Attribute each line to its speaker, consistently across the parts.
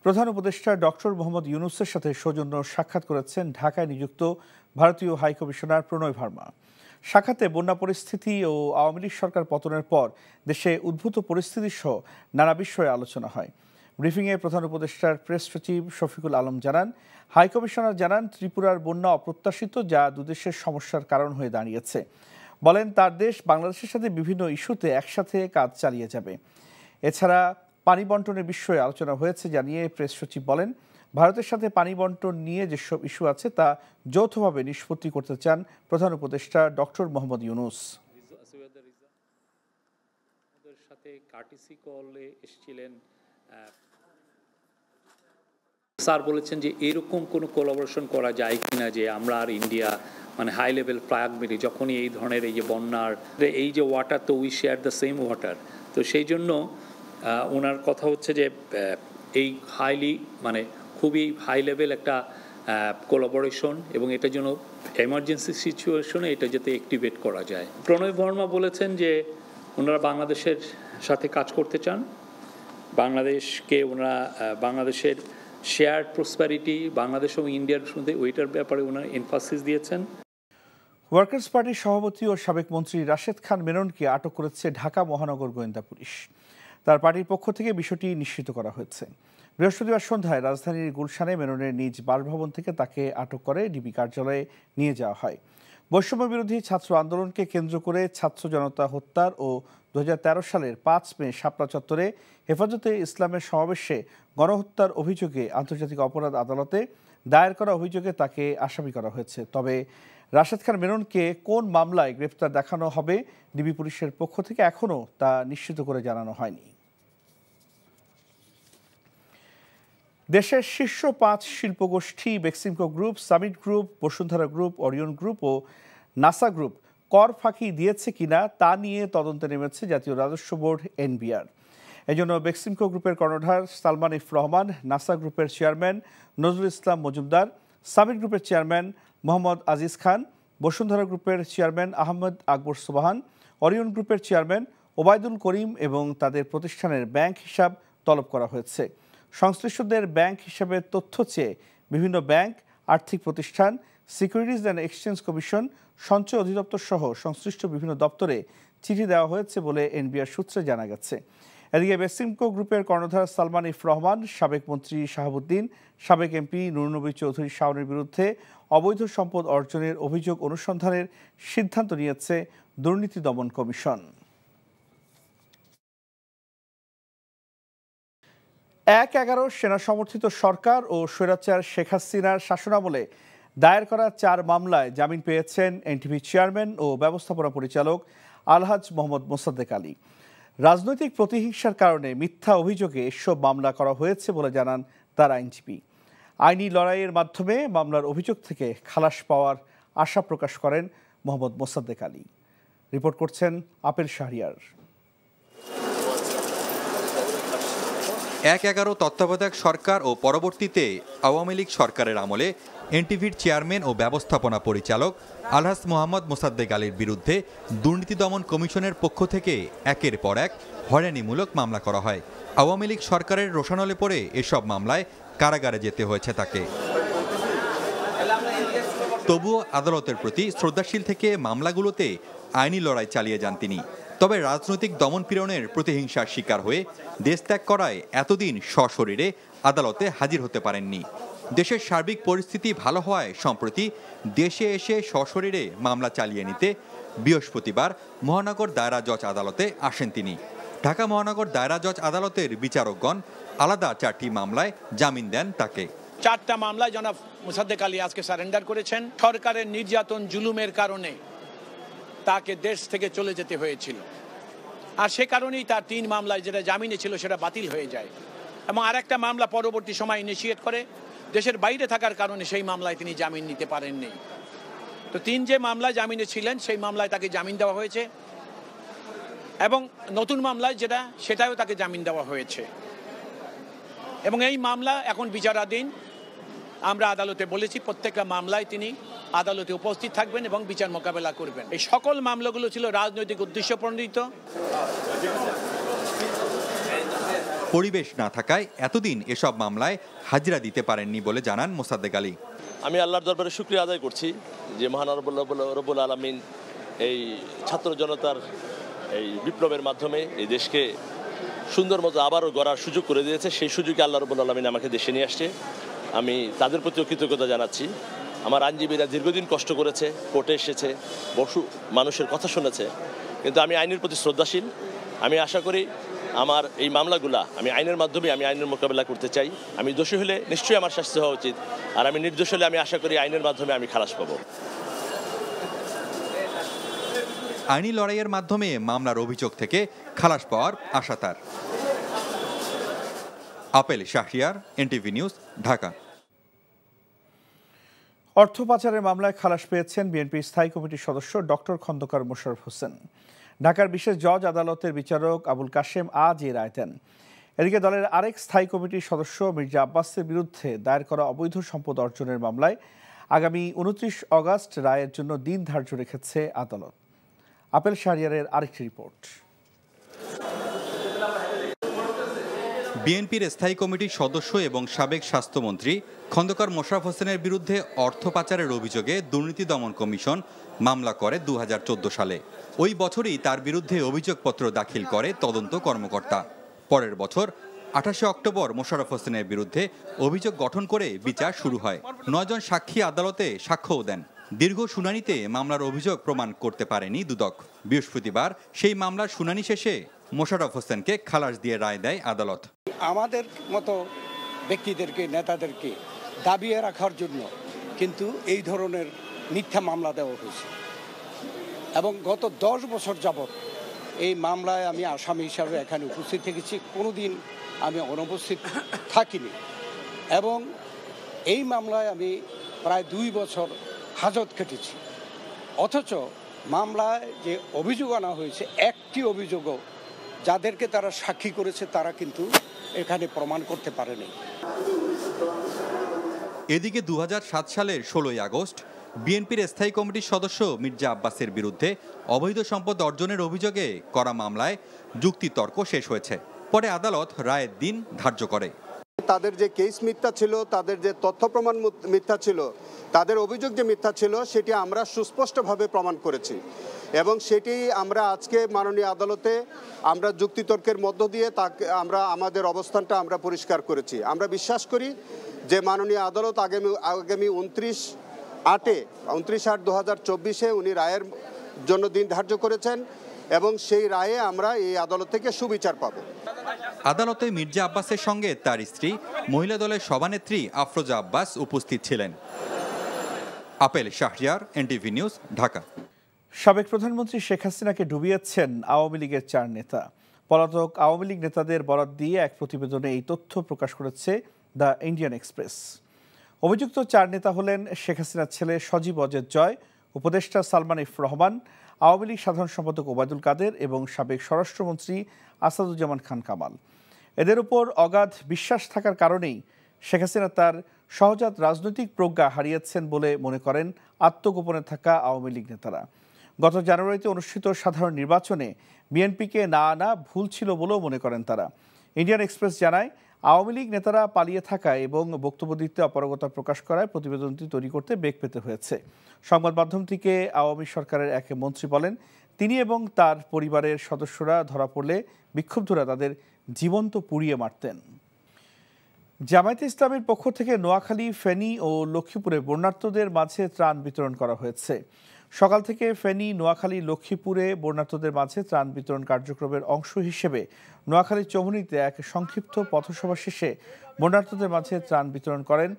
Speaker 1: প্রধান উপদেষ্টা ডক্টর মোহাম্মদ ইউনূসের সাথে সৌজন্য সাক্ষাৎ করেছেন ঢাকায় নিযুক্ত ভারতীয় হাইকমিশনার প্রণয় ভার্মা। সাক্ষাতে বন্যা পরিস্থিতি ও আওয়ামী লীগ সরকার পতনের পর দেশে উদ্ভূত পরিস্থিতি সহ নানা বিষয়ে আলোচনা হয়। ব্রিফিংয়ে প্রধান উপদেষ্টার প্রেস সচিব শফিকুল আলম জানান, হাইকমিশনার জানান ত্রিপুরার বন্যা অপ্রত্যাশিত, যা দুদেশের সমস্যার কারণ হয়ে দাঁড়িয়েছে। বলেন তার দেশ বাংলাদেশের সাথে বিভিন্ন ইস্যুতে একসাথে কাজ চালিয়ে যাবে। এছাড়া পানি বন্টনের বিষয়ে আলোচনা হয়েছে জানিয়ে প্রেস সচিব বলেন, ভারতের সাথে পানি বন্টন নিয়ে যেসব ইস্যু আছে তা যৌথভাবে নিষ্পত্তি করতে চান প্রধান উপদেষ্টা ডক্টর মোহাম্মদ ইউনূস।
Speaker 2: স্যার বলেছেন যে এরকম কোনো কোলাবোরেশন করা যায় কিনা, যে আমরা আর ইন্ডিয়া হাই লেভেল ফ্ল্যাগ মিলি যখনই এই ধরনের এই যে বন্যার এই যে ওয়াটার, তো we share the same water. তো সেই জন্য ওনার কথা হচ্ছে যে এই খুবই হাই লেভেল একটা কোলাবোরেশন, এবং এটার জন্য এমার্জেন্সি সিচুয়েশনে এটা যাতে অ্যাক্টিভেট করা যায়। প্রণয় ভার্মা বলেছেন যে ওনারা বাংলাদেশের সাথে কাজ করতে চান, বাংলাদেশের শেয়ার্ড প্রসপারিটি বাংলাদেশ এবং ইন্ডিয়ার মধ্যে ওইটার ব্যাপারে ওনারা এমফাসিস দিয়েছেন।
Speaker 1: ওয়ার্কার্স পার্টির সভাপতি ও সাবেক মন্ত্রী রাশেদ খান মেননকে আটক করেছে ঢাকা মহানগর গোয়েন্দা পুলিশ। তার পার্টির পক্ষ থেকে বিষয়টি নিশ্চিত করা হয়েছে। বৃহস্পতিবার সন্ধ্যায় রাজধানীর গুলশানে মেননের নিজ বাসভবন থেকে তাকে আটক করে ডিবি কার্যালয়ে নিয়ে যাওয়া হয়। বৈষম্য বিরোধী ছাত্র আন্দোলনকে কেন্দ্র করে ছাত্র জনতা হত্যার ও 2013 সালের 5 মে শাপলা চত্বরে হেফাজতে ইসলামের সমাবেশে গণহত্যার অভিযোগে আন্তর্জাতিক অপরাধ আদালতে দায়ের করা অভিযোগে তাকে আসামি করা হয়েছে। তবে রাশেদ খান মেননকে কোন মামলায় গ্রেফতার দেখানো হবে ডিবি পুলিশের পক্ষ থেকে এখনও তা নিশ্চিত করে জানানো হয়নি। দেশের শীর্ষ 5 শিল্পগোষ্ঠী Beximco group, Summit group, Bashundhara group, Orion group ও নাসা গ্রুপ কর ফাঁকি দিয়েছে কিনা তা নিয়ে তদন্তে নেমেছে জাতীয় রাজস্ব বোর্ড এনবিআর। এজন্য বেক্সিমকো গ্রুপের কর্ণধার সালমান ইফ রহমান, নাসা গ্রুপের চেয়ারম্যান নজরুল ইসলাম মজুমদার, সামিট গ্রুপের চেয়ারম্যান মোহাম্মদ আজিজ খান, বসুন্ধরা গ্রুপের চেয়ারম্যান আহমেদ আকবর সুবহান, ওরিয়ন গ্রুপের চেয়ারম্যান ওবায়দুল করিম এবং তাদের প্রতিষ্ঠানের ব্যাংক হিসাব তলব করা হয়েছে। সংশ্লিষ্টদের ব্যাংক হিসাবের তথ্য চেয়ে বিভিন্ন ব্যাংক, আর্থিক প্রতিষ্ঠান, সিকিউরিটিজ অ্যান্ড এক্সচেঞ্জ কমিশন, সঞ্চয় অধিদপ্তর সহ সংশ্লিষ্ট বিভিন্ন দপ্তরে চিঠি দেওয়া হয়েছে বলে এনবিআর সূত্রে জানা গেছে। এদিকে বেক্সিমকো গ্রুপের কর্ণধার সালমান ইফ রহমান, সাবেক মন্ত্রী শাহাবুদ্দিন, সাবেক এমপি নুরনবী চৌধুরী শাওনের বিরুদ্ধে অবৈধ সম্পদ অর্জনের অভিযোগ অনুসন্ধানের সিদ্ধান্ত নিয়েছে দুর্নীতি দমন কমিশন। 1/11 সেনা সমর্থিত সরকার ও স্বৈরাচার শেখ হাসিনার শাসনামলে দায়ের করা 4 মামলায় জামিন পেয়েছেন এনটিভি চেয়ারম্যান ও ব্যবস্থাপনা পরিচালক আলহাজ মোহাম্মদ মোসাদ্দেক আলী। রাজনৈতিক প্রতিহিংসার কারণে মিথ্যা অভিযোগে এসব মামলা করা হয়েছে বলে জানান তার আইনজীবী। আইনি লড়াইয়ের মাধ্যমে মামলার অভিযোগ থেকে খালাস পাওয়ার আশা প্রকাশ করেন মোহাম্মদ মোসাদ্দেক আলী। রিপোর্ট করছেন আপেল শাহরিয়ার।
Speaker 3: 1/11 তত্ত্বাবধায়ক সরকার ও পরবর্তীতে আওয়ামী লীগ সরকারের আমলে এনটিভির চেয়ারম্যান ও ব্যবস্থাপনা পরিচালক আলহাজ মোহাম্মদ মোসাদ্দেক আলীর বিরুদ্ধে দুর্নীতি দমন কমিশনের পক্ষ থেকে একের পর এক হয়রানিমূলক মামলা করা হয়। আওয়ামী লীগ সরকারের রোষানলে পড়ে এসব মামলায় কারাগারে যেতে হয়েছে তাকে। তবুও আদালতের প্রতি শ্রদ্ধাশীল থেকে মামলাগুলোতে আইনি লড়াই চালিয়ে যান তিনি। তবে রাজনৈতিক দমন-পীড়নের প্রতিহিংসার শিকার হয়ে দেশ ত্যাগ করায় এতদিন সশরীরে আদালতে হাজির হতে পারেননি। দেশের সার্বিক পরিস্থিতি ভালো হওয়ায় সম্প্রতি দেশে এসে সশরীরে মামলা চালিয়ে নিতে বৃহস্পতিবার মহানগর দায়রা জজ আদালতে আসেন তিনি। ঢাকা মহানগর দায়রা জজ আদালতের বিচারকগণ আলাদা 4টি মামলায় জামিন দেন তাকে।
Speaker 4: 4টা মামলায় জনাব মোসাদ্দেক আলী আজকে সারেন্ডার করেছেন। সরকারের নির্যাতন জুলুমের কারণে তাকে দেশ থেকে চলে যেতে হয়েছিল, আর সে কারণেই তার 3 মামলায় যেটা জামিনে ছিল সেটা বাতিল হয়ে যায়, এবং আরেকটা মামলা পরবর্তী সময় ইনিশিয়েট করে দেশের বাইরে থাকার কারণে সেই মামলায় তিনি জামিন নিতে পারেননি। তো 3 যে মামলায় জামিনে ছিলেন সেই মামলায় তাকে জামিন দেওয়া হয়েছে, এবং নতুন মামলায় যেটা সেটাও তাকে জামিন দেওয়া হয়েছে, এবং এই মামলা এখন বিচারাধীন। আমরা আদালতে বলেছি প্রত্যেকটা মামলায় তিনি আদালতে উপস্থিত থাকবেন এবং বিচার মোকাবেলা করবেন। এই সকল মামলাগুলো ছিল রাজনৈতিক উদ্দেশ্য প্রণোদিত।
Speaker 3: পরিবেশ না থাকায় এতদিন এসব মামলায় হাজিরা দিতে পারেননি বলে জানান মোসাদ্দেক আলী।
Speaker 5: আমি আল্লাহর দরবারে শুকরিয়া আদায় করছি যে মহান রব্বুল আলামিন এই ছাত্র জনতার এই বিপ্লবের মাধ্যমে এই দেশকে সুন্দর মতো আবারও গড়ার সুযোগ করে দিয়েছে। সেই সুযোগে আল্লাহ রব্বুল আলামিন আমাকে দেশে নিয়ে আসছে। আমি তাদের প্রতিও কৃতজ্ঞতা জানাচ্ছি। আমার আইনজীবীরা দীর্ঘদিন কষ্ট করেছে, কোর্টে এসেছে, মানুষের কথা শুনেছে, কিন্তু আমি আইনের প্রতি শ্রদ্ধাশীল। আমি আশা করি আমার এই মামলাগুলা আমি আইনের মাধ্যমে আমি আইনের মোকাবেলা করতে চাই। আমি দোষী হলে নিশ্চয়ই আমার শাস্তি হওয়া উচিত, আর আমি নির্দোষ হলে আমি আশা করি আইনের মাধ্যমে আমি খালাস পাবো।
Speaker 3: আইনি লড়াইয়ের মাধ্যমে মামলার অভিযোগ থেকে খালাস পাওয়ার আশা তার। Apple Shahriar, NTV news, Dhaka.
Speaker 1: অর্থ পাচারের মামলায় খালাস পেয়েছেন বিএনপির স্থায়ী কমিটির সদস্য ডক্টর খন্দকার মোশাররফ হোসেন। ঢাকার বিশেষ জজ আদালতের বিচারক আবুল কাশেম আজ এই রায় দেন। এদিকে দলের আরেক স্থায়ী কমিটির সদস্য মির্জা আব্বাসের বিরুদ্ধে দায়ের করা অবৈধ সম্পদ অর্জনের মামলায় আগামী 29 অগাস্ট রায়ের জন্য দিন ধার্য রেখেছে আদালত। আপেল শাহরিয়ারের আরেকটি রিপোর্ট।
Speaker 3: বিএনপির স্থায়ী কমিটির সদস্য এবং সাবেক স্বাস্থ্যমন্ত্রী খন্দকার মোশাররফ হোসেনের বিরুদ্ধে অর্থ পাচারের অভিযোগে দুর্নীতি দমন কমিশন মামলা করে 2014 সালে। ওই বছরই তার বিরুদ্ধে অভিযোগপত্র দাখিল করে তদন্ত কর্মকর্তা। পরের বছর 28 অক্টোবর মোশাররফ হোসেনের বিরুদ্ধে অভিযোগ গঠন করে বিচার শুরু হয়। 9 জন সাক্ষী আদালতে সাক্ষ্যও দেন। দীর্ঘ শুনানিতে মামলার অভিযোগ প্রমাণ করতে পারেনি দুদক। বৃহস্পতিবার সেই মামলার শুনানি শেষে মোশাররফ হোসেনকে খালাস দিয়ে রায় দেয় আদালত।
Speaker 6: আমাদের মতো ব্যক্তিদেরকে, নেতাদেরকে দাবিয়ে রাখার জন্য কিন্তু এই ধরনের মিথ্যা মামলা দেওয়া হয়েছে, এবং গত 10 বছর যাবৎ এই মামলায় আমি আসামি হিসাবে এখানে উপস্থিত থেকেছি, কোনোদিন আমি অনুপস্থিত থাকিনি, এবং এই মামলায় আমি প্রায় 2 বছর হাজত কেটেছি। অথচ মামলায় যে অভিযোগ আনা হয়েছে, একটি অভিযোগও যাদেরকে তারা সাক্ষী করেছে তারা কিন্তু এখানে প্রমাণ করতে পারেনি।
Speaker 3: এদিকে 2007 সালের 16 আগস্ট বিএনপির স্থায়ী কমিটির সদস্য মির্জা আব্বাসের বিরুদ্ধে অবৈধ সম্পদ অর্জনের অভিযোগে করা মামলায় যুক্তিতর্ক শেষ হয়েছে। পরে আদালত রায়ের দিন ধার্য করে।
Speaker 7: তাদের যে কেস মিথ্যা ছিল, তাদের যে তথ্য প্রমাণ মিথ্যা ছিল, তাদের অভিযোগ যে মিথ্যা ছিল, সেটি আমরা সুস্পষ্টভাবে প্রমাণ করেছি, এবং সেটি আমরা আজকে মাননীয় আদালতে আমরা যুক্তিতর্কের মধ্য দিয়ে তাকে আমরা আমাদের অবস্থানটা আমরা পরিষ্কার করেছি। আমরা বিশ্বাস করি যে মাননীয় আদালত আগামী 29/8/2024 উনি রায়ের জন্য দিন ধার্য করেছেন, এবং সেই রায়ে আমরা এই আদালত থেকে সুবিচার পাব।
Speaker 3: আদালতে মির্জা আব্বাসের সঙ্গে তার স্ত্রী, মহিলা দলের সভানেত্রী আফরোজা আব্বাস উপস্থিত ছিলেন। Apple Shahriar, NTV news, Dhaka.
Speaker 1: সাবেক প্রধানমন্ত্রী শেখ হাসিনাকে ডুবিয়েছেন আওয়ামী লীগের 4 নেতা। পলাতক আওয়ামী লীগ নেতাদের বরাত দিয়ে এক প্রতিবেদনে এই তথ্য প্রকাশ করেছে দ্য ইন্ডিয়ান এক্সপ্রেস। অভিযুক্ত 4 নেতা হলেন শেখ হাসিনার ছেলে সজীব অজেদ জয়, উপদেষ্টা সালমান এফ রহমান, আওয়ামী লীগ সাধারণ সম্পাদক ওবায়দুল কাদের এবং সাবেক স্বরাষ্ট্রমন্ত্রী আসাদুজ্জামান খান কামাল। এদের উপর অগাধ বিশ্বাস থাকার কারণেই শেখ হাসিনা তার সহজাত রাজনৈতিক প্রজ্ঞা হারিয়েছেন বলে মনে করেন আত্মগোপনে থাকা আওয়ামী লীগ নেতারা। গত জানুয়ারিতে অনুষ্ঠিত সাধারণ নির্বাচনে বিএনপিকে না আনা ভুল ছিল বলেও মনে করেন তারা। ইন্ডিয়ান এক্সপ্রেস জানায়, আওয়ামী লীগ নেতারা পালিয়ে থাকায় এবং বক্তব্য দিতে অপারগতা প্রকাশ করায় প্রতিবেদনটি তৈরি করতে বেগ পেতে হয়েছে। সংবাদ মাধ্যমটিকে আওয়ামী সরকারের এক মন্ত্রী বলেন, তিনি এবং তার পরিবারের সদস্যরা ধরা পড়লে বিক্ষুব্ধরা তাদের জীবন্ত পুড়িয়ে মারতেন। জামায়াতে ইসলামের পক্ষ থেকে নোয়াখালী, ফেনী ও লক্ষ্মীপুরে বন্যার্তদের মাঝে ত্রাণ বিতরণ করা হয়েছে। সকাল থেকে ফেনী, নোয়াখালী, লক্ষ্মীপুরে বন্যার্তদের মাঝে ত্রাণ বিতরণ কার্যক্রমের অংশ হিসেবে নোয়াখালীর চৌমুহনীতে এক সংক্ষিপ্ত পথসভা শেষে বন্যার্তদের মাঝে ত্রাণ বিতরণ করেন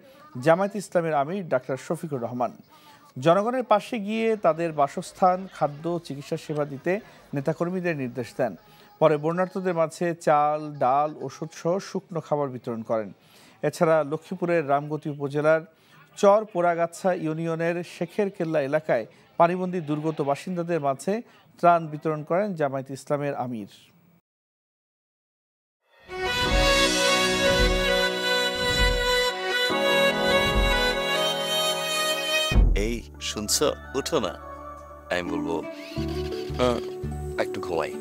Speaker 1: জামায়াতে ইসলামের আমির ডাক্তার শফিকুর রহমান। জনগণের পাশে গিয়ে তাদের বাসস্থান, খাদ্য, চিকিৎসা সেবা দিতে নেতাকর্মীদের নির্দেশ দেন। পরে বন্যার্তদের মাঝে চাল, ডাল, ওষুধসহ শুকনো খাবার বিতরণ করেন। এছাড়া লক্ষ্মীপুরের রামগতি উপজেলার চর পোড়াগাছা ইউনিয়নের শেখের কেল্লা এলাকায় পানিবন্দী দুর্গত বাসিন্দাদের মাঝে ত্রাণ বিতরণ করেন জামায়াতে ইসলামের আমির।
Speaker 8: এই শুনছো, উঠো না। আমি বলবো একটু ঘুমাই।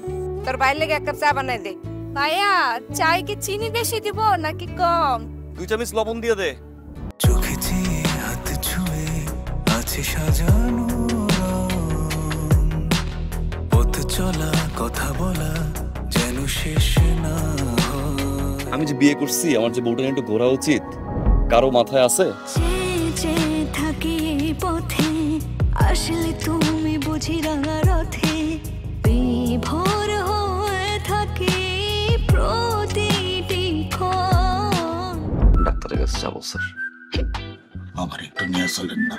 Speaker 9: তোর বাইরে লেগে এক কাপ চা বানাই দে। ভাইয়া চাই কি চিনি বেশি দিব নাকি কম?
Speaker 8: 2 চামচ লবণ দিয়ে দে।
Speaker 10: চোখে চেয়ে হাত ছুঁয়ে আছে সাজানো পথ চলা কথা বলা যেন শেষ না।
Speaker 11: আমি যে বিয়ে করছি আমার যে বউটা একটু ঘোরা উচিত কারো মাথায় আছে?
Speaker 10: যে থাকি পথে আসলে তুমি বুঝি রাঙা রথে বিভোর হয়ে থাকি প্রতিটি ক্ষণ।
Speaker 11: ডাক্তারের কাছে যাবো স্যার।
Speaker 12: আমার একটু নিয়ে চলেন না।